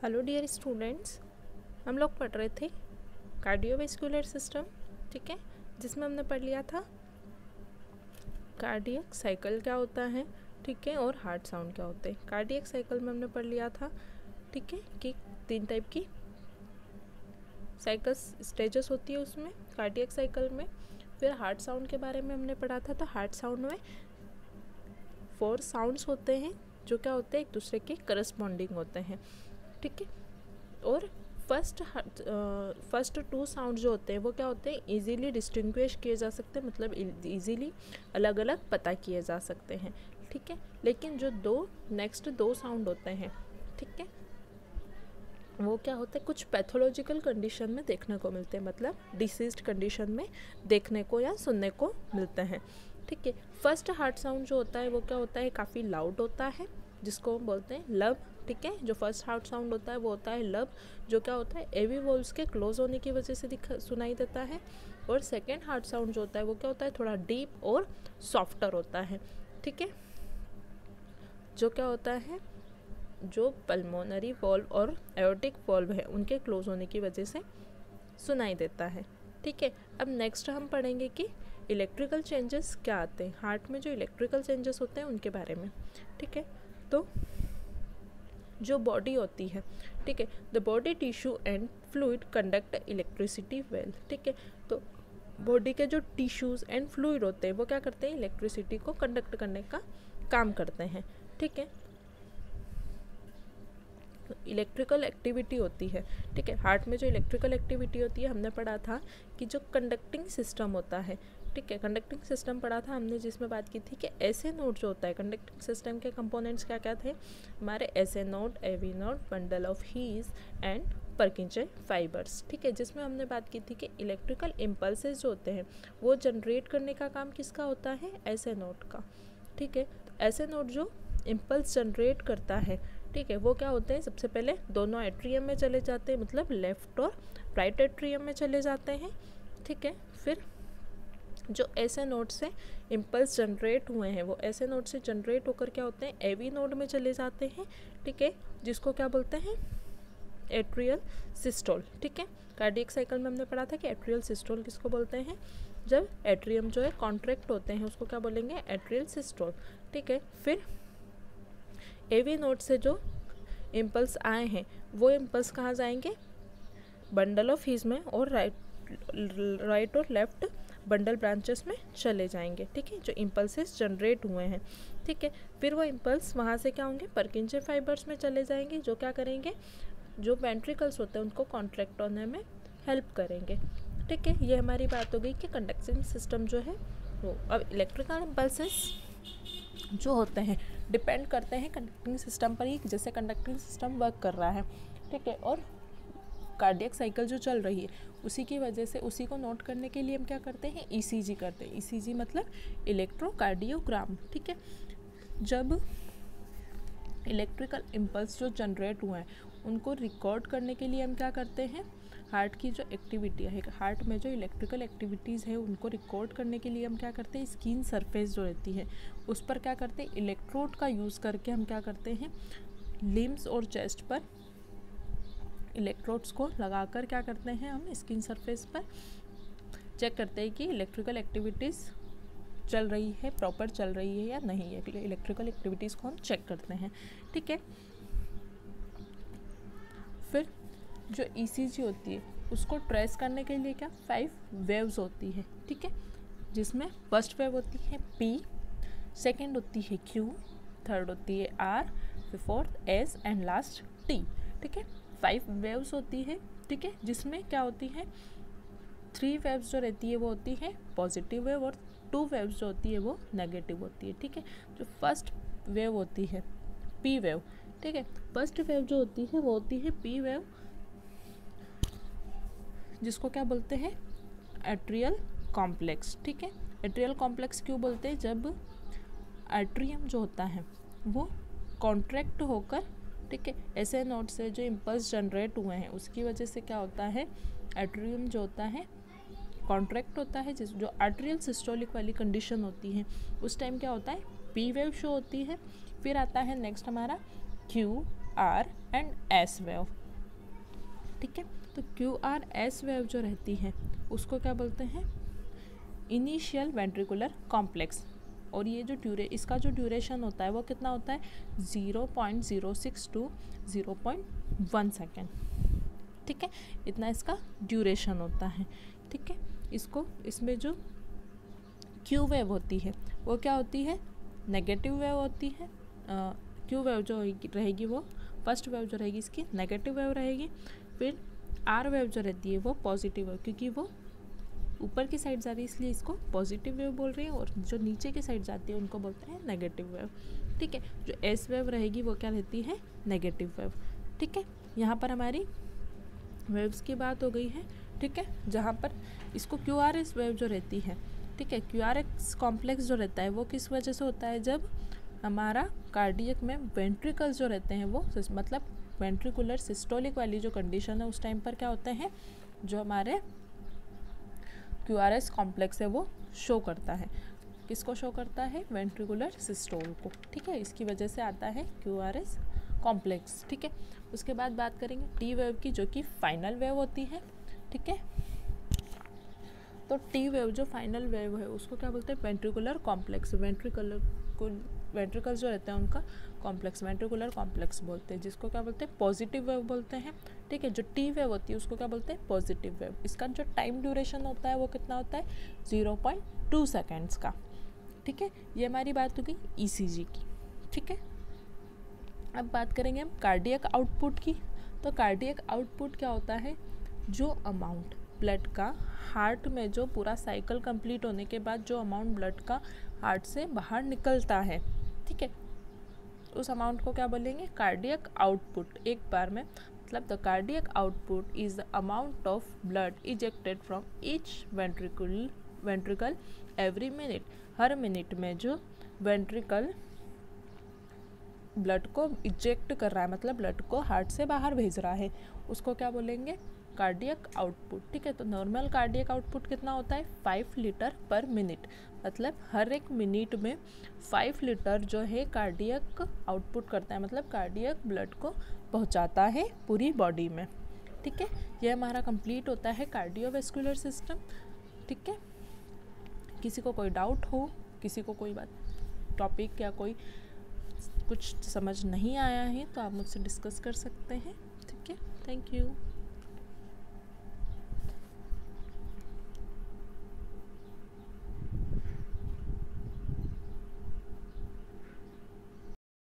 Hello dear students, हम लोग पढ़ रहे थे कार्डियोवैस्कुलर सिस्टम, ठीक है, जिसमें हमने पढ़ लिया था कार्डियक साइकिल क्या होता है, ठीक है, और हार्ट साउंड क्या होते हैं। कार्डियक साइकिल में हमने पढ़ लिया था, ठीक है, कि 3 टाइप की साइकिल्स स्टेजेस होती है उसमें कार्डियक साइकिल में। फिर हार्ट साउंड के बारे में हमने पढ़ा था, तो हार्ट साउंड में 4 साउंड्स होते हैं जो क्या होते हैं, एक दूसरे के करस्पॉन्डिंग होते हैं, ठीक है। और फर्स्ट 2 साउंड जो होते हैं वो क्या होते हैं, इजीली डिस्टिंग्विश किए जा सकते हैं, मतलब इजीली अलग अलग पता किए जा सकते हैं, ठीक है। लेकिन जो नेक्स्ट 2 साउंड होते हैं, ठीक है, वो क्या होता है, कुछ पैथोलॉजिकल कंडीशन में देखने को मिलते हैं, मतलब डिसीज्ड कंडीशन में देखने को या सुनने को मिलते हैं, ठीक है। फर्स्ट हार्ट साउंड जो होता है वो क्या होता है, काफ़ी लाउड होता है, जिसको हम बोलते हैं लब, ठीक है। जो फर्स्ट हार्ट साउंड होता है वो होता है लब, जो क्या होता है एवी वोल्व्स के क्लोज होने की वजह से सुनाई देता है। और सेकेंड हार्ट साउंड जो होता है वो क्या होता है, थोड़ा डीप और सॉफ्टर होता है, ठीक है, जो क्या होता है, जो पल्मोनरी वॉल्व और एओर्टिक वॉल्व है उनके क्लोज होने की वजह से सुनाई देता है, ठीक है। अब नेक्स्ट हम पढ़ेंगे कि इलेक्ट्रिकल चेंजेस क्या आते हैं हार्ट में, जो इलेक्ट्रिकल चेंजेस होते हैं उनके बारे में, ठीक है। तो जो बॉडी होती है, ठीक है, the body tissue and fluid conduct electricity well, ठीक है। तो बॉडी के जो टिश्यूज़ एंड फ्लूइड होते हैं वो क्या करते हैं, इलेक्ट्रिसिटी को कंडक्ट करने का काम करते हैं, ठीक है। इलेक्ट्रिकल एक्टिविटी होती है, ठीक है, हार्ट में जो इलेक्ट्रिकल एक्टिविटी होती है, हमने पढ़ा था कि जो कंडक्टिंग सिस्टम होता है, ठीक है, कंडक्टिंग सिस्टम पढ़ा था हमने, जिसमें बात की थी कि एसए नोड जो होता है, कंडक्टिंग सिस्टम के कंपोनेंट्स क्या क्या थे हमारे, SA node, AV node, bundle of His and Purkinje fibres, ठीक है, जिसमें हमने बात की थी कि इलेक्ट्रिकल इम्पल्सेस जो होते हैं वो जनरेट करने का काम किसका होता है, एसए नोड का, ठीक है। तो एसए नोड जो इम्पल्स जनरेट करता है, ठीक है, वो क्या होते हैं, सबसे पहले दोनों एट्रियम में चले जाते हैं, मतलब लेफ्ट और राइट एट्रियम में चले जाते हैं, ठीक है। फिर जो एसए नोड से इम्पल्स जनरेट हुए हैं वो एसए नोड से जनरेट होकर क्या होते हैं, एवी नोड में चले जाते हैं, ठीक है, जिसको क्या बोलते हैं, एट्रियल सिस्टोल, ठीक है। कार्डियक साइकिल में हमने पढ़ा था कि एट्रियल सिस्टोल किसको बोलते हैं, जब एट्रियम जो है कॉन्ट्रैक्ट होते हैं उसको क्या बोलेंगे, एट्रियल सिस्टोल, ठीक है। फिर एवी नोड से जो इम्पल्स आए हैं वो इम्पल्स कहाँ जाएंगे, बंडल ऑफ हीज में, और राइट और लेफ्ट बंडल ब्रांचेस में चले जाएंगे, ठीक है, जो इम्पल्सेस जनरेट हुए हैं, ठीक है। फिर वो इम्पल्स वहाँ से क्या होंगे, परकिंजे फाइबर्स में चले जाएंगे, जो क्या करेंगे, जो वेंट्रिकल्स होते हैं उनको कॉन्ट्रैक्ट होने में हेल्प करेंगे, ठीक है। ये हमारी बात हो गई कि कंडक्टिंग सिस्टम जो है वो। अब इलेक्ट्रिकल इम्पल्सेस जो होते हैं डिपेंड करते हैं कंडक्टिंग सिस्टम पर ही, जैसे कंडक्टिंग सिस्टम वर्क कर रहा है, ठीक है, और कार्डियक साइकिल जो चल रही है उसी की वजह से उसी को नोट करने के लिए हम क्या करते हैं, ईसीजी करते हैं। ईसीजी मतलब इलेक्ट्रोकार्डियोग्राम, ठीक है। जब इलेक्ट्रिकल इम्पल्स जो जनरेट हुए हैं उनको रिकॉर्ड करने के लिए हम क्या करते हैं, हार्ट की जो एक्टिविटी है, हार्ट में जो इलेक्ट्रिकल एक्टिविटीज़ है उनको रिकॉर्ड करने के लिए हम क्या करते हैं, स्किन सरफेस जो रहती है उस पर क्या करते हैं, इलेक्ट्रोड का यूज़ करके हम क्या करते हैं, लिम्स और चेस्ट पर इलेक्ट्रोड्स को लगाकर क्या करते हैं, हम स्किन सरफेस पर चेक करते हैं कि इलेक्ट्रिकल एक्टिविटीज़ चल रही है, प्रॉपर चल रही है या नहीं है, इलेक्ट्रिकल एक्टिविटीज़ को हम चेक करते हैं, ठीक है। फिर जो ईसीजी होती है उसको ट्रेस करने के लिए क्या 5 वेव्स होती है, ठीक है, जिसमें फर्स्ट वेव होती है पी, सेकेंड होती है क्यू, थर्ड होती है आर, फिर fourth S and last T, ठीक है। 5 वेव्स होती है, ठीक है, जिसमें क्या होती है 3 वेव्स जो रहती है वो होती है पॉजिटिव वेव, और 2 वेव्स जो होती है वो नेगेटिव होती है, ठीक है। जो फर्स्ट वेव होती है पी वेव, ठीक है, फर्स्ट वेव जो होती है वो होती है पी वेव, जिसको क्या बोलते हैं, एट्रियल कॉम्प्लेक्स, ठीक है। एट्रियल कॉम्प्लेक्स क्यों बोलते हैं, जब एट्रियम जो होता है वो कॉन्ट्रैक्ट होकर, ठीक है, एसए नोड से जो इम्पल्स जनरेट हुए हैं उसकी वजह से क्या होता है, एट्रियम जो होता है कॉन्ट्रैक्ट होता है, जिस जो आर्ट्रियल सिस्टोलिक वाली कंडीशन होती है उस टाइम क्या होता है, पी वेव शो होती है। फिर आता है नेक्स्ट हमारा Q R and S wave, ठीक है। तो क्यू आर एस वेव जो रहती है उसको क्या बोलते हैं, इनिशियल वेंट्रिकुलर कॉम्प्लेक्स। और ये जो इसका जो ड्यूरेशन होता है वो कितना होता है, 0.06 to 0.1 सेकेंड, ठीक है, इतना इसका ड्यूरेशन होता है, ठीक है। इसमें जो क्यू वेव होती है वो क्या होती है, नेगेटिव वेव होती है। क्यू वेव जो रहेगी वो फर्स्ट वेव जो रहेगी इसकी नेगेटिव वेव रहेगी। फिर आर वेव जो रहती है वो पॉजिटिव वेव, क्योंकि वो ऊपर की साइड जा रही है इसलिए इसको पॉजिटिव वेव बोल रहे हैं, और जो नीचे की साइड जाती है उनको बोलते हैं नेगेटिव वेव, ठीक है। जो एस वेव रहेगी वो क्या रहती है, नेगेटिव वेव, ठीक है। यहाँ पर हमारी वेव्स की बात हो गई है, ठीक है। जहाँ पर इसको क्यू आर एस वेव जो रहती है, ठीक है, क्यू आर एस कॉम्प्लेक्स जो रहता है वो किस वजह से होता है, जब हमारा कार्डियक में वेंट्रिकल्स जो रहते हैं वो मतलब वेंट्रिकुलर सिस्टोलिक वाली जो कंडीशन है उस टाइम पर क्या होते हैं, जो हमारे क्यू आर एस कॉम्प्लेक्स है वो शो करता है। किसको शो करता है, वेंट्रिकुलर सिस्टोल को, ठीक है। इसकी वजह से आता है क्यू आर एस कॉम्प्लेक्स, ठीक है। उसके बाद बात करेंगे टी वेव की, जो कि फाइनल वेव होती है, ठीक है। तो टी वेव जो फाइनल वेव है उसको क्या बोलते हैं, वेंट्रिकुलर कॉम्प्लेक्स। वेंट्रिकल्स जो रहते हैं उनका कॉम्प्लेक्स वेंट्रिकुलर कॉम्प्लेक्स बोलते हैं, जिसको क्या बोलते हैं, पॉजिटिव वेव बोलते हैं, ठीक है। जो टी वेव होती है उसको क्या बोलते हैं, पॉजिटिव वेव। इसका जो टाइम ड्यूरेशन होता है वो कितना होता है, 0.2 सेकेंड्स का, ठीक है। ये हमारी बात हो गई ईसीजी की, ठीक है। अब बात करेंगे हम कार्डियक आउटपुट की। तो कार्डियक आउटपुट क्या होता है, जो अमाउंट ब्लड का हार्ट में जो पूरा साइकिल कंप्लीट होने के बाद जो अमाउंट ब्लड का हार्ट से बाहर निकलता है, ठीक है, उस अमाउंट को क्या बोलेंगे, कार्डियक आउटपुट। एक बार में मतलब the cardiac output is the amount of blood ejected from each ventricle every minute. Her minute में जो वेंट्रिकल ब्लड को इजेक्ट कर रहा है, मतलब ब्लड को हार्ट से बाहर भेज रहा है, उसको क्या बोलेंगे, कार्डियक आउटपुट, ठीक है। तो नॉर्मल कार्डियक आउटपुट कितना होता है, 5 लीटर पर मिनट, मतलब हर एक मिनट में 5 लीटर जो है कार्डियक आउटपुट करता है, मतलब कार्डियक ब्लड को पहुंचाता है पूरी बॉडी में, ठीक है। यह हमारा कंप्लीट होता है कार्डियोवैस्कुलर सिस्टम, ठीक है। किसी को कोई डाउट हो, किसी को कोई बात टॉपिक या कोई कुछ समझ नहीं आया है तो आप मुझसे डिस्कस कर सकते हैं, ठीक है। Thank you.